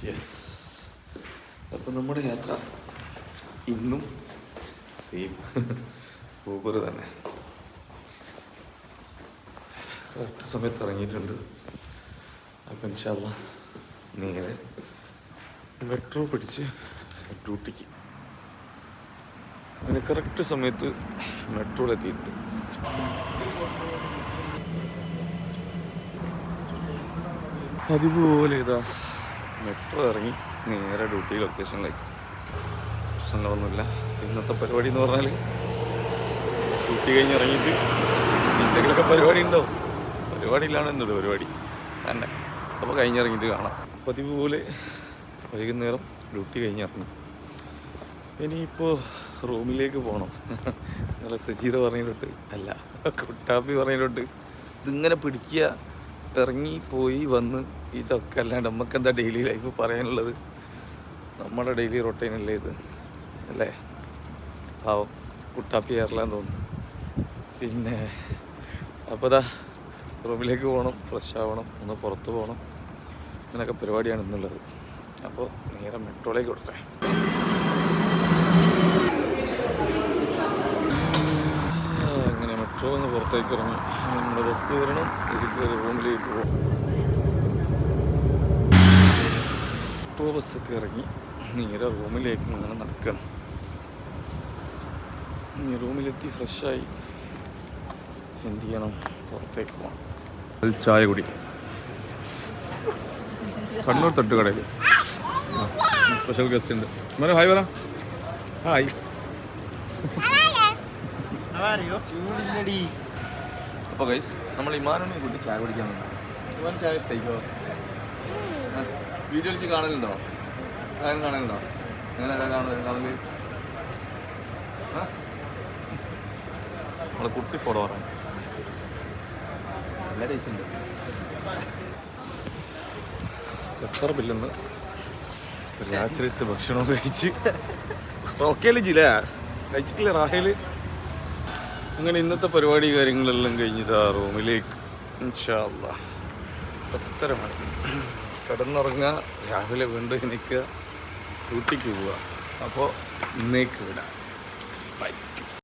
Yes, അപ്പം നമ്മുടെ യാത്ര ഇന്നും സെയിം ഊബർ തന്നെ. കറക്റ്റ് സമയത്ത് ഇറങ്ങിയിട്ടുണ്ട്. അപ്പം ഇൻഷാ അല്ലാ നേരെ മെട്രോ പിടിച്ച് ഡ്യൂട്ടിക്ക്. അങ്ങനെ കറക്റ്റ് സമയത്ത് മെട്രോയിലെത്തിയിട്ടുണ്ട്. അതുപോലെ ഇതാ മെട്രോ ഇറങ്ങി നേരെ ഡ്യൂട്ടി ലൊക്കേഷനിലേക്ക്. പ്രശ്നങ്ങളൊന്നുമില്ല. ഇന്നത്തെ പരിപാടി എന്ന് പറഞ്ഞാൽ ഡ്യൂട്ടി കഴിഞ്ഞ് ഇറങ്ങിയിട്ട് എന്തെങ്കിലുമൊക്കെ പരിപാടി ഉണ്ടാവും. പരിപാടി ഇല്ലാണ്ട് എന്തുണ്ട് പരിപാടി തന്നെ. അപ്പോൾ കഴിഞ്ഞിറങ്ങിയിട്ട് കാണാം. പതിവ് പോലെ വൈകുന്നേരം ഡ്യൂട്ടി കഴിഞ്ഞിറങ്ങി. ഇനിയിപ്പോൾ റൂമിലേക്ക് പോകണം. നല്ല സജീറ പറഞ്ഞിട്ട് അല്ല, കുട്ടാപ്പി പറഞ്ഞിട്ട് ഇതിങ്ങനെ പിടിക്കുക, ഇറങ്ങി പോയി വന്ന് ഇതൊക്കെ അല്ലാണ്ട് നമുക്കെന്താ ഡെയിലി ലൈഫ് പറയാനുള്ളത്? നമ്മുടെ ഡെയിലി റൊട്ടീനല്ലേ ഇത് അല്ലേ? പാവം കുട്ടാപ്പി കയറില്ലാന്ന് തോന്നുന്നു. പിന്നെ അപ്പോൾ ഇതാ റൂമിലേക്ക് പോകണം, ഫ്രഷ് ആവണം, ഒന്ന് പുറത്ത് പോകണം. ഇങ്ങനെയൊക്കെ പരിപാടിയാണ് ഇന്നുള്ളത്. അപ്പോൾ നേരെ മെട്രോയിലേക്ക് കൊടുത്തേ. അങ്ങനെ മെട്രോ ഒന്ന് പുറത്തേക്ക് ഇറങ്ങി. നമ്മുടെ ബസ് വരണം, എനിക്ക് റൂമിലേക്ക് പോകും. മെട്രോ ബസ്സൊക്കെ ഇറങ്ങി നേരെ റൂമിലേക്ക് ഇങ്ങനെ നടക്കണം. ഇനി റൂമിലെത്തി ഫ്രഷായി എന്ത് ചെയ്യണം? പുറത്തേക്ക് പോകണം. ചായ കുടി കണ്ണൂർ തട്ടുകടയിൽ സ്പെഷ്യൽ ഗസ്റ്റ് ഉണ്ട്. എന്നാലും ഹായ് പറ. ഹായ്. അപ്പോൾ ഗൈസ് നമ്മൾ ഇമാനൊന്നും കൂട്ടി ചായ കുടിക്കാൻ വന്നു. ഇമാൻ ചായ ഇഷ്ടോ? വീഡിയോ വിളിച്ച് കാണലുണ്ടോ? കാണലുണ്ടോ? എങ്ങനെ കാണല്? നമ്മളെ കുട്ടി ഫോട്ടോ പറയാം. നല്ല ടേസ്റ്റ് ഉണ്ട്. എത്ര ബില്ലെന്ന് രാത്രിത്തെ ഭക്ഷണം കഴിച്ച് ഓക്കേല് ജില്ല കഴിച്ചിട്ടില്ല റാഹേല്. അങ്ങനെ ഇന്നത്തെ പരിപാടി കാര്യങ്ങളെല്ലാം കഴിഞ്ഞതാ റൂമിലേക്ക്. ഇൻഷാ അല്ലാ 10:30 മണി കിടന്നുറങ്ങുക, രാവിലെ വീണ്ടും എണീക്കുക, ഡ്യൂട്ടിക്ക് പോവുക. അപ്പോൾ ഇന്നേക്ക് വിടാം. ബൈ.